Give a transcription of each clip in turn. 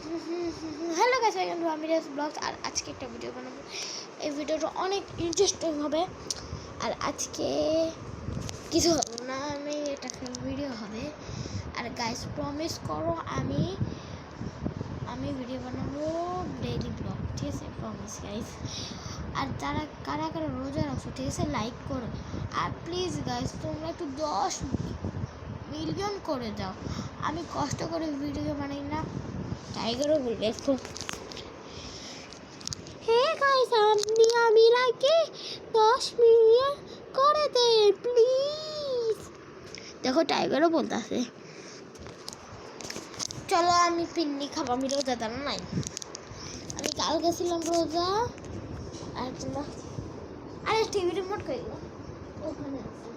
Hello guys, welcome to Amiraj blogs. আর আজকে একটা ভিডিও বানাবো। এই ভিডিওটা অনেক ইন্টারেস্টিং হবে। আর আজকে কিছু হবে না, আমি এটা ভিডিও হবে। আর গাইস প্রমিস করো, আমি ভিডিও বানাবো ডেইলি ব্লগ, ঠিক আছে? Promise guys. আর যারা কারা কারা রোজা রাখছো, ঠিক আছে, লাইক করো। আর প্লিজ গাইস তোমরা একটু 10 মিলিয়ন করে দাও। আমি কষ্ট করে ভিডিও বানাই না, টাইগারও বলবে একটু। হে গাইস, আমি লাইকে 10 মিলিয়ন করে দে প্লিজ। দেখো টাইগারও বলতেছে। চলো আমি পিন্নি খাবো, আমি রোজা দাঁড়া নাই। আমি কালকে ছিলাম রোজা। আর তোমরা আরে টিভি রিমোট কই গেল? ওখানে আছে।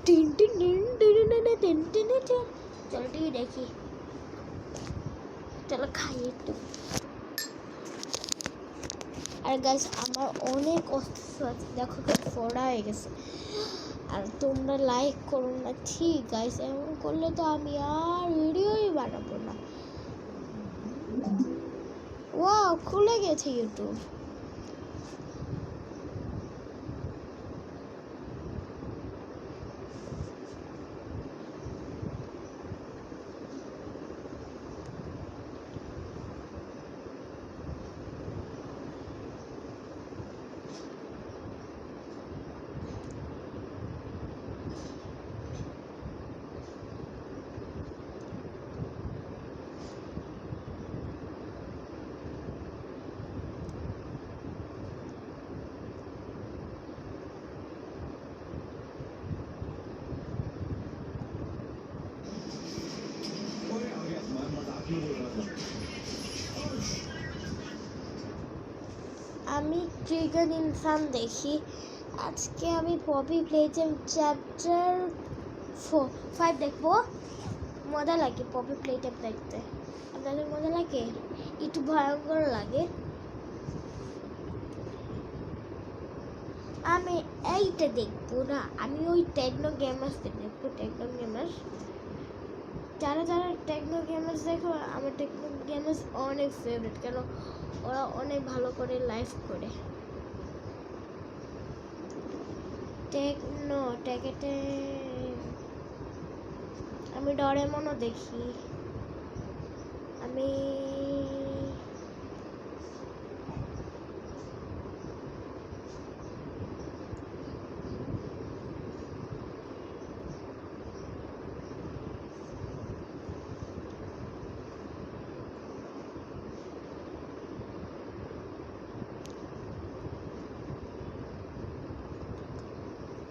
Tin tin tin tin tin tin tin. চলো টিভি দেখি, চলো খাই একটু। আর গাইস আমার অনেক অসুস্থ আছে, দেখো ফোড়া হয়ে গেছে। আর তোমরা লাইক করো না, ঠিক গাইস? এমন করলে তো আমি আর ভিডিওই বানাবো না। ওয়াও, খুলে গেছে ইউটিউব। আমি ট্রিগার ইনসান দেখি। আজকে আমি পপি প্লেজেম চ্যাপ্টার 5 দেখবো। মজা লাগে পপি প্লেটেম দেখতে। আপনাদের মজা লাগে? একটু ভয়ঙ্কর লাগে। আমি এইটা দেখবো না, আমি ওই টেকনো গেমার্স দেখবো। টেকনো গেমার্স, যারা যারা টেকনো গেমার্স দেখো, আমার টেকনো গেমার্স অনেক ফেভারিট। কেন? ওরা অনেক ভালো করে লাইভ করে। টেকনো টেকেটে আমি ডরেমনও দেখি। আমি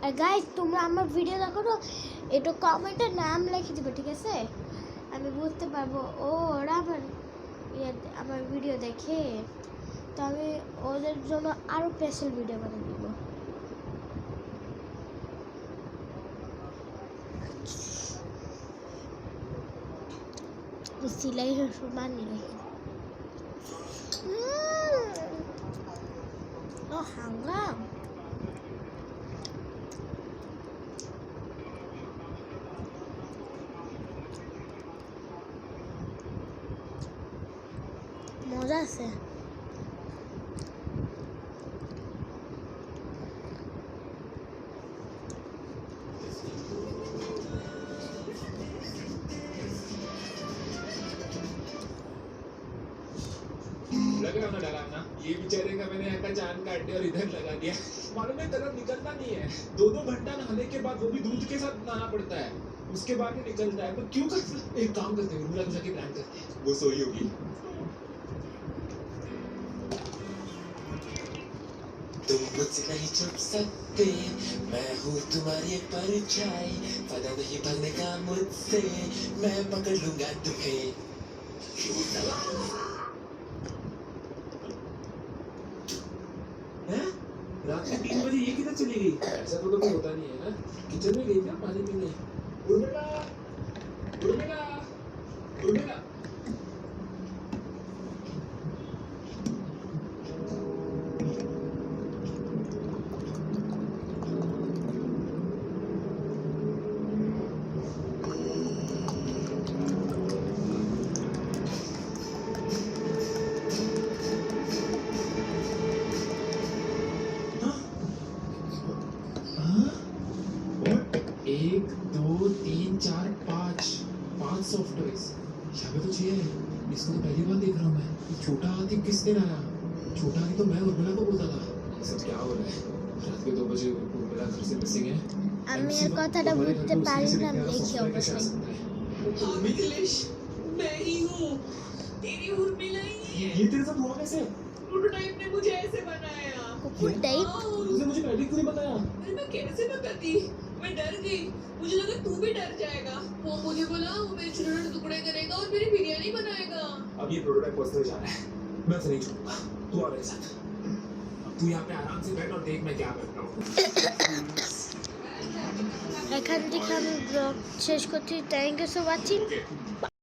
আর গাইস তোমরা আমার ভিডিও দেখো তো, একটু কমেন্টে নাম লিখে দিবে, ঠিক আছে? আমি বুঝতে পারবো ও ওরা আমার ভিডিও দেখে। তো আমি ওদের জন্য আরও স্পেশাল ভিডিও বানিয়ে দিব। সিলাই বানিয়ে রাখি। ও হাঙ্গাম মজা আছে। लग रहा ना डरावना, ये बेचारे का मैंने यहाँ का चांद काट दिया और इधर लगा दिया। मालूम है तरफ निकलता नहीं है। 2-2 घंटा नहाने के बाद, वो भी दूध के साथ नहाना पड़ता है, उसके बाद ही निकलता है। पर क्यों करता? एक काम करते हैं, रूला जाके प्लान करते हैं। वो सोई होगी। तुम मुझसे नहीं छुप सकते, मैं हूँ तुम्हारी परछाई। फायदा नहीं भागने का मुझसे, मैं पकड़ लूंगा तुम्हें। रात के 3 बजे ये किधर चली गई? ऐसा तो कभी होता नहीं है ना। किचन में गई क्या पानी पीने? उर्मिला, उर्मिला, उर्मिला। सॉफ्ट टॉयज यहाँ पे कुछ है। इसको तो पहली बार देख रहा हूँ मैं। ये छोटा हाथी किस दिन आया? छोटा हाथी तो मैं उर्मिला को बोलता था। ये सब क्या हो रहा है? रात के 2 बजे उर्मिला घर से मिसिंग है। আমি এর কথাটা বুঝতে পারিলাম দেখি অবশ্যই। हाँ मिथिलेश, मैं ही हूँ। तेरी उर्मिला ही है। ये तेरे साथ हुआ कैसे? प्रोटोटाइप ने मुझे ऐसे बनाया। কুকুর টাইপ उसने मुझे पहले क्यों नहीं बताया? अरे मैं कैसे बताती, मैं डर गई। मुझे लगा तू भी डर जाएगा। वो मुझे बोला वो मेरे छोटे छोटे टुकड़े करेगा और मेरी बिरयानी बनाएगा। अब ये प्रोटोटाइप पर्सनल जा रहा है। मैं उसे नहीं छोड़ूंगा। तू आ मेरे साथ। अब तू यहाँ पे आराम से बैठ और देख मैं क्या करता हूँ। এখান থেকে আমি ব্লগ শেষ করছি। Thank you for watching. Okay.